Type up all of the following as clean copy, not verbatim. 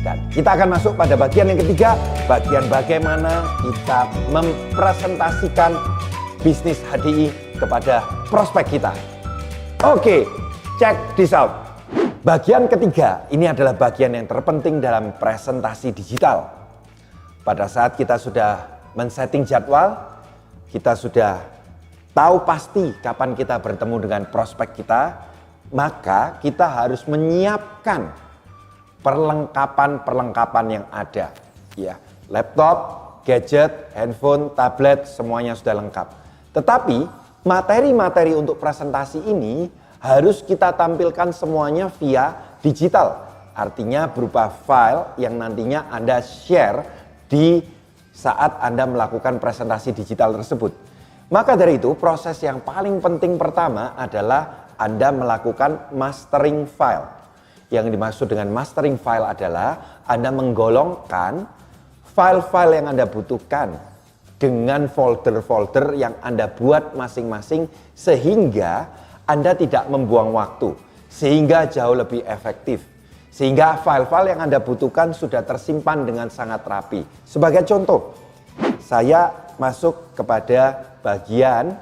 Dan kita akan masuk pada bagian yang ketiga, bagian bagaimana kita mempresentasikan bisnis HDI kepada prospek kita. Oke, check this out. Bagian ketiga, ini adalah bagian yang terpenting dalam presentasi digital. Pada saat kita sudah men-setting jadwal, kita sudah tahu pasti kapan kita bertemu dengan prospek kita, maka kita harus menyiapkan perlengkapan-perlengkapan yang ada. Ya, laptop, gadget, handphone, tablet, semuanya sudah lengkap. Tetapi materi-materi untuk presentasi ini harus kita tampilkan semuanya via digital. Artinya berupa file yang nantinya Anda share di saat Anda melakukan presentasi digital tersebut. Maka dari itu proses yang paling penting pertama adalah Anda melakukan mastering file. Yang dimaksud dengan mastering file adalah Anda menggolongkan file-file yang Anda butuhkan dengan folder-folder yang Anda buat masing-masing sehingga Anda tidak membuang waktu, sehingga jauh lebih efektif. Sehingga file-file yang Anda butuhkan sudah tersimpan dengan sangat rapi. Sebagai contoh, saya masuk kepada bagian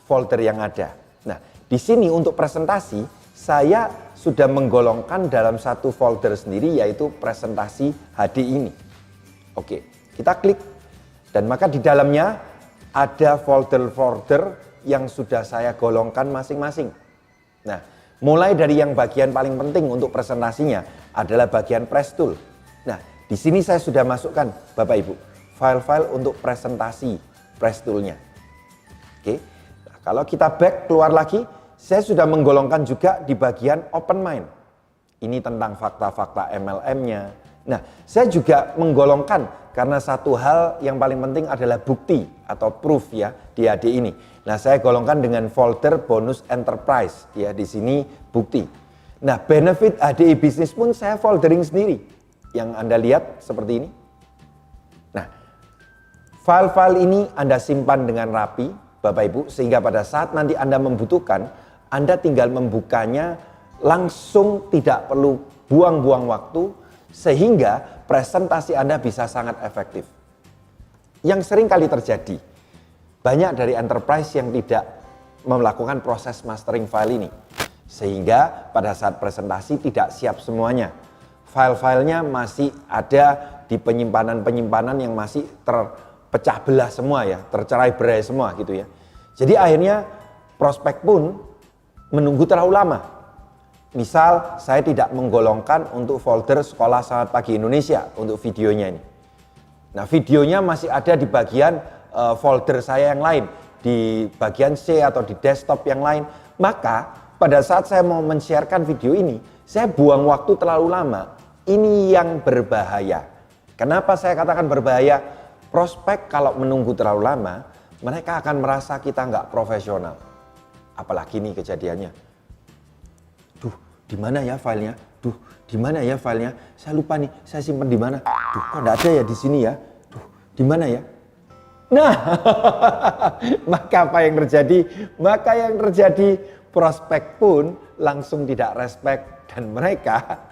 folder yang ada. Nah, di sini untuk presentasi, saya sudah menggolongkan dalam satu folder sendiri yaitu presentasi HD ini. Oke, kita klik dan maka di dalamnya ada folder-folder yang sudah saya golongkan masing-masing. Nah, mulai dari yang bagian paling penting untuk presentasinya adalah bagian press tool. Nah, di sini saya sudah masukkan Bapak Ibu file-file untuk presentasi press toolnya. Oke, nah, kalau kita back keluar lagi, saya sudah menggolongkan juga di bagian open mind. Ini tentang fakta-fakta MLM-nya. Nah, saya juga menggolongkan karena satu hal yang paling penting adalah bukti atau proof ya di AD ini. Nah, saya golongkan dengan folder bonus enterprise ya di sini bukti. Nah, benefit HDI bisnis pun saya foldering sendiri. Yang Anda lihat seperti ini. Nah, file-file ini Anda simpan dengan rapi Bapak Ibu sehingga pada saat nanti Anda membutuhkan Anda tinggal membukanya langsung, tidak perlu buang-buang waktu sehingga presentasi Anda bisa sangat efektif. Yang sering kali terjadi, banyak dari enterprise yang tidak melakukan proses mastering file ini. Sehingga pada saat presentasi tidak siap semuanya. File-filenya masih ada di penyimpanan-penyimpanan yang masih terpecah belah semua ya, tercerai-berai semua gitu ya. Jadi akhirnya prospek pun menunggu terlalu lama. Misal saya tidak menggolongkan untuk folder Sekolah Selamat Pagi Indonesia untuk videonya ini. Nah, videonya masih ada di bagian folder saya yang lain, di bagian C atau di desktop yang lain. Maka pada saat saya mau men-sharekan video ini, saya buang waktu terlalu lama. Ini yang berbahaya. Kenapa saya katakan berbahaya? Prospek kalau menunggu terlalu lama, mereka akan merasa kita nggak profesional. Apalagi nih kejadiannya. Duh, di mana ya filenya? Duh, di mana ya filenya? Saya lupa nih, saya simpan di mana? Duh, kok enggak ada ya di sini ya? Duh, di mana ya? Nah, maka apa yang terjadi? Maka yang terjadi prospek pun langsung tidak respect dan mereka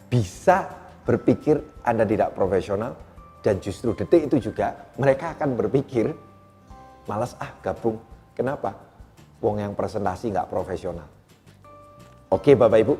bisa berpikir Anda tidak profesional dan justru detik itu juga mereka akan berpikir malas gabung. Kenapa? Wong yang presentasi nggak profesional. Oke Bapak Ibu,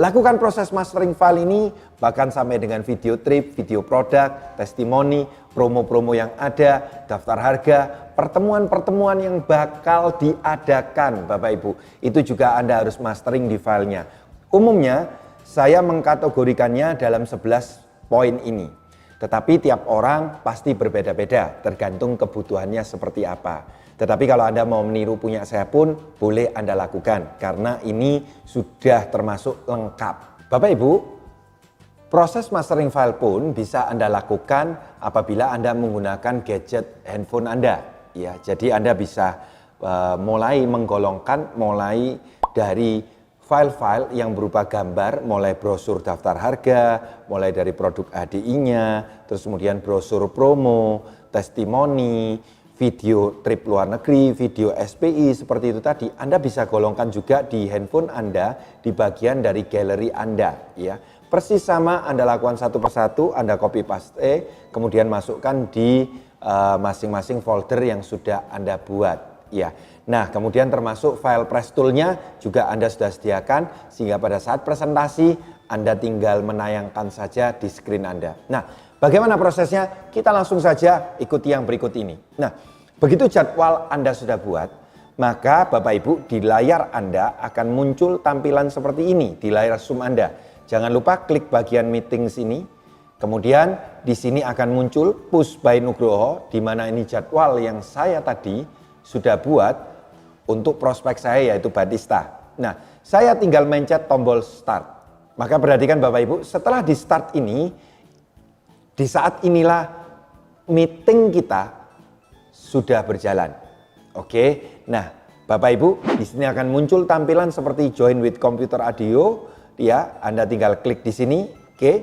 lakukan proses mastering file ini bahkan sampai dengan video trip, video produk, testimoni, promo-promo yang ada, daftar harga, pertemuan-pertemuan yang bakal diadakan Bapak Ibu. Itu juga Anda harus mastering di filenya. Umumnya saya mengkategorikannya dalam 11 poin ini. Tetapi tiap orang pasti berbeda-beda tergantung kebutuhannya seperti apa. Tetapi kalau Anda mau meniru punya saya pun boleh Anda lakukan karena ini sudah termasuk lengkap. Bapak Ibu, proses mastering file pun bisa Anda lakukan apabila Anda menggunakan gadget handphone Anda. Ya, jadi Anda bisa mulai menggolongkan mulai dari file-file yang berupa gambar, mulai brosur daftar harga, mulai dari produk HDI-nya, terus kemudian brosur promo, testimoni, video trip luar negeri, video SPI seperti itu tadi, Anda bisa golongkan juga di handphone Anda di bagian dari galeri Anda ya. persis sama Anda lakukan satu persatu, Anda copy paste, kemudian masukkan di masing-masing folder yang sudah Anda buat. Ya. Nah, kemudian termasuk file press tool-nya juga Anda sudah sediakan, sehingga pada saat presentasi Anda tinggal menayangkan saja di screen Anda. Nah, bagaimana prosesnya? Kita langsung saja ikuti yang berikut ini. Nah, begitu jadwal Anda sudah buat, maka Bapak Ibu di layar Anda akan muncul tampilan seperti ini di layar Zoom Anda. Jangan lupa klik bagian meeting sini. Kemudian di sini akan muncul Push by Nugroho, di mana ini jadwal yang saya tadi sudah buat untuk prospek saya, yaitu Batista. Nah, saya tinggal mencet tombol start. Maka perhatikan Bapak Ibu, setelah di start ini, di saat inilah meeting kita sudah berjalan. Oke, nah Bapak Ibu, di sini akan muncul tampilan seperti Join with Computer Audio, ya. Anda tinggal klik di sini, oke.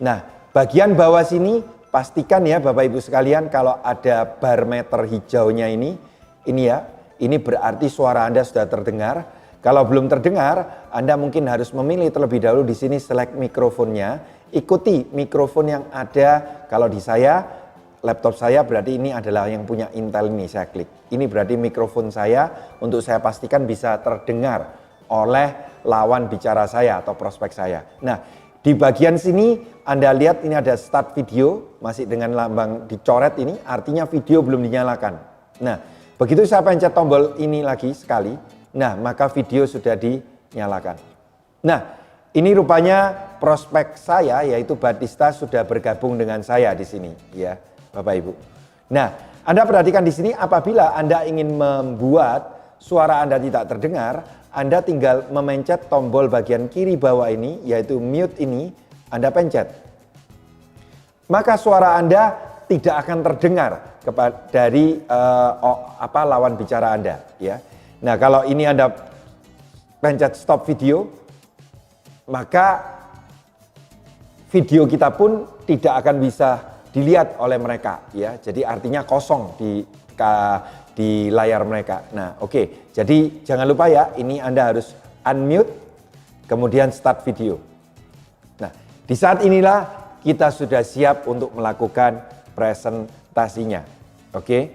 Nah, bagian bawah sini pastikan ya Bapak Ibu sekalian, kalau ada bar meter hijaunya ini ya, ini berarti suara Anda sudah terdengar. Kalau belum terdengar, Anda mungkin harus memilih terlebih dahulu di sini select mikrofonnya. Ikuti mikrofon yang ada. Kalau di saya, laptop saya berarti ini adalah yang punya Intel ini, saya klik. Ini berarti mikrofon saya untuk saya pastikan bisa terdengar oleh lawan bicara saya atau prospek saya. Nah, di bagian sini Anda lihat ini ada start video, masih dengan lambang dicoret ini, artinya video belum dinyalakan. Nah, begitu saya pencet tombol ini lagi sekali, nah maka video sudah dinyalakan. Nah, ini rupanya prospek saya yaitu Batista sudah bergabung dengan saya di sini, ya Bapak Ibu. Nah, Anda perhatikan di sini apabila Anda ingin membuat suara Anda tidak terdengar, Anda tinggal memencet tombol bagian kiri bawah ini, yaitu mute ini, Anda pencet. Maka suara Anda tidak akan terdengar dari lawan bicara Anda, ya. Nah, kalau ini Anda pencet stop video, maka video kita pun tidak akan bisa dilihat oleh mereka, ya. Jadi artinya kosong di layar mereka. Nah, oke. Jadi jangan lupa ya, ini Anda harus unmute, kemudian start video. Nah, di saat inilah kita sudah siap untuk melakukan presentasinya. Oke.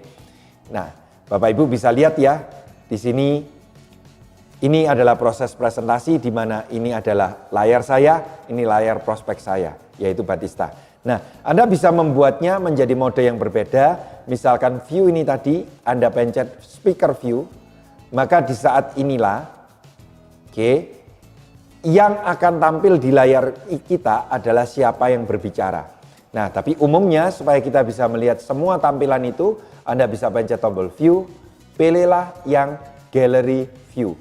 Nah, Bapak Ibu bisa lihat ya, di sini ini adalah proses presentasi di mana ini adalah layar saya, ini layar prospek saya, yaitu Batista. Nah, Anda bisa membuatnya menjadi mode yang berbeda. Misalkan view ini tadi, Anda pencet speaker view, maka di saat inilah, yang akan tampil di layar kita adalah siapa yang berbicara. Nah, tapi umumnya supaya kita bisa melihat semua tampilan itu, Anda bisa pencet tombol view, pilihlah yang gallery view.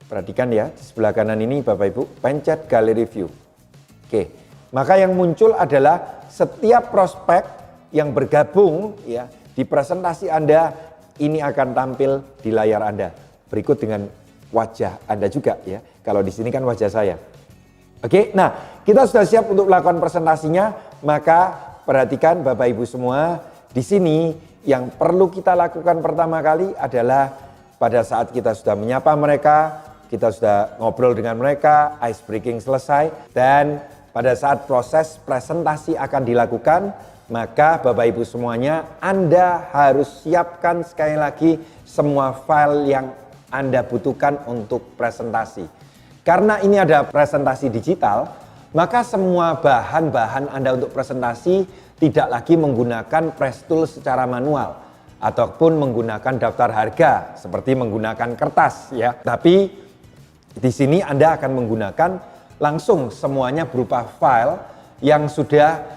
Perhatikan ya, di sebelah kanan ini Bapak Ibu, pencet gallery view. Oke, maka yang muncul adalah setiap prospek yang bergabung ya di presentasi Anda, ini akan tampil di layar Anda. Berikut dengan wajah Anda juga ya. Kalau di sini kan wajah saya. Oke, nah kita sudah siap untuk melakukan presentasinya. Maka perhatikan Bapak Ibu semua, di sini yang perlu kita lakukan pertama kali adalah pada saat kita sudah menyapa mereka, kita sudah ngobrol dengan mereka, ice breaking selesai, dan pada saat proses presentasi akan dilakukan, maka Bapak Ibu semuanya Anda harus siapkan sekali lagi semua file yang Anda butuhkan untuk presentasi. Karena ini ada presentasi digital, maka semua bahan-bahan Anda untuk presentasi tidak lagi menggunakan press tool secara manual ataupun menggunakan daftar harga seperti menggunakan kertas ya. Tapi di sini Anda akan menggunakan langsung semuanya berupa file yang sudah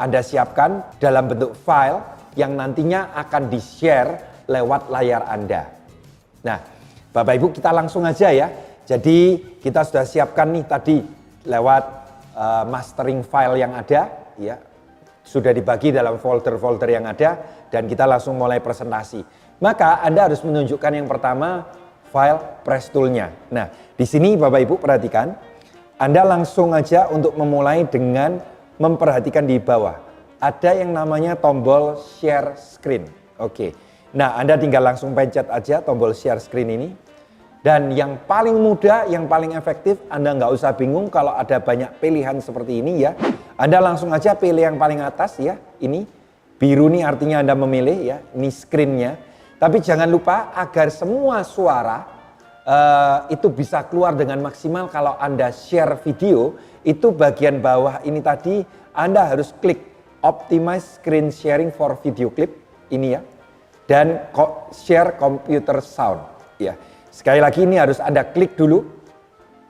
Anda siapkan dalam bentuk file yang nantinya akan di-share lewat layar Anda. Nah, Bapak Ibu kita langsung aja ya. Jadi kita sudah siapkan nih tadi lewat mastering file yang ada ya. Sudah dibagi dalam folder-folder yang ada dan kita langsung mulai presentasi. Maka Anda harus menunjukkan yang pertama file press tool-nya. Nah, di sini Bapak Ibu perhatikan, Anda langsung aja untuk memulai dengan memperhatikan di bawah. Ada yang namanya tombol share screen. Oke. Nah, Anda tinggal langsung pencet aja tombol share screen ini. Dan yang paling mudah, yang paling efektif, Anda nggak usah bingung kalau ada banyak pilihan seperti ini ya. Anda langsung aja pilih yang paling atas ya, ini. Biru nih artinya Anda memilih ya, ini screen-nya. Tapi jangan lupa agar semua suara itu bisa keluar dengan maksimal kalau Anda share video, itu bagian bawah ini tadi Anda harus klik Optimize Screen Sharing for Video Clip, ini ya. Dan Share Computer Sound ya. Sekali lagi ini harus Anda klik dulu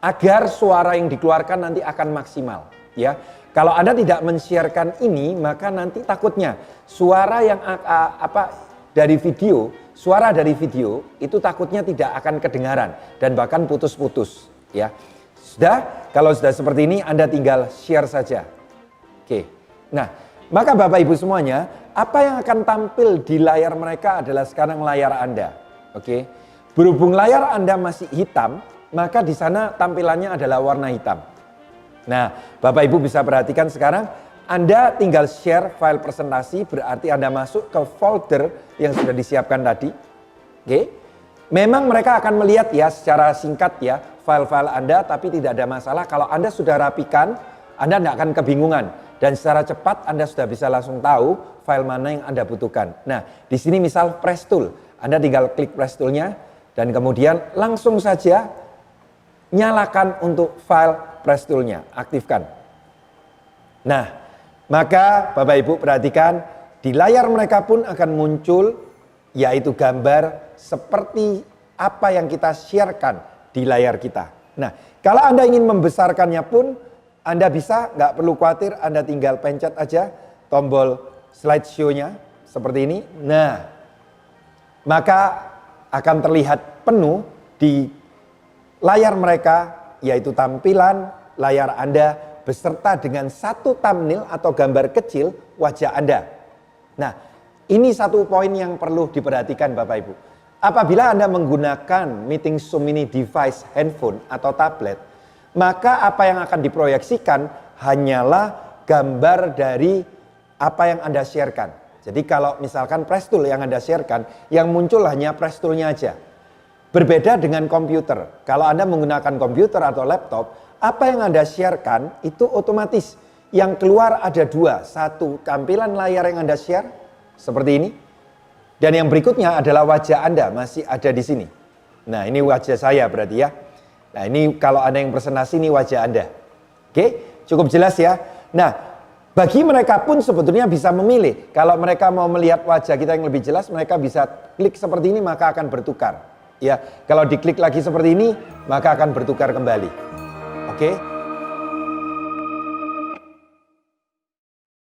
agar suara yang dikeluarkan nanti akan maksimal ya. Kalau Anda tidak men-sharekan ini, maka nanti takutnya suara yang suara dari video itu takutnya tidak akan kedengaran dan bahkan putus-putus ya. Kalau sudah seperti ini Anda tinggal share saja. Oke. Nah, maka Bapak Ibu semuanya, apa yang akan tampil di layar mereka adalah sekarang layar Anda. Oke. Berhubung layar Anda masih hitam, maka di sana tampilannya adalah warna hitam. Nah, Bapak Ibu bisa perhatikan sekarang Anda tinggal share file presentasi, berarti Anda masuk ke folder yang sudah disiapkan tadi. Oke. Memang mereka akan melihat ya secara singkat ya file-file Anda, tapi tidak ada masalah kalau Anda sudah rapikan, Anda tidak akan kebingungan dan secara cepat Anda sudah bisa langsung tahu file mana yang Anda butuhkan. Nah, di sini misal press tool, Anda tinggal klik press tool-nya. Dan kemudian langsung saja nyalakan untuk file press tool-nya, aktifkan. Nah, maka Bapak Ibu perhatikan di layar mereka pun akan muncul yaitu gambar seperti apa yang kita sharekan di layar kita. Nah, kalau Anda ingin membesarkannya pun Anda bisa, nggak perlu khawatir, Anda tinggal pencet aja tombol slideshow-nya seperti ini. Nah, maka akan terlihat penuh di layar mereka, yaitu tampilan layar Anda beserta dengan satu thumbnail atau gambar kecil wajah Anda. Nah, ini satu poin yang perlu diperhatikan Bapak Ibu. Apabila Anda menggunakan meeting Zoom ini device handphone atau tablet, maka apa yang akan diproyeksikan hanyalah gambar dari apa yang Anda sharekan. Jadi kalau misalkan press tool yang Anda sharekan, yang muncul hanya press tool-nya aja. Berbeda dengan komputer. Kalau Anda menggunakan komputer atau laptop, apa yang Anda sharekan itu otomatis. Yang keluar ada dua. Satu, tampilan layar yang Anda share, seperti ini. Dan yang berikutnya adalah wajah Anda, masih ada di sini. Nah, ini wajah saya berarti ya. Nah, ini kalau Anda yang presentasi, ini wajah Anda. Oke, cukup jelas ya. Nah, bagi mereka pun sebetulnya bisa memilih. Kalau mereka mau melihat wajah kita yang lebih jelas, mereka bisa klik seperti ini maka akan bertukar. Ya, kalau diklik lagi seperti ini, maka akan bertukar kembali. Oke?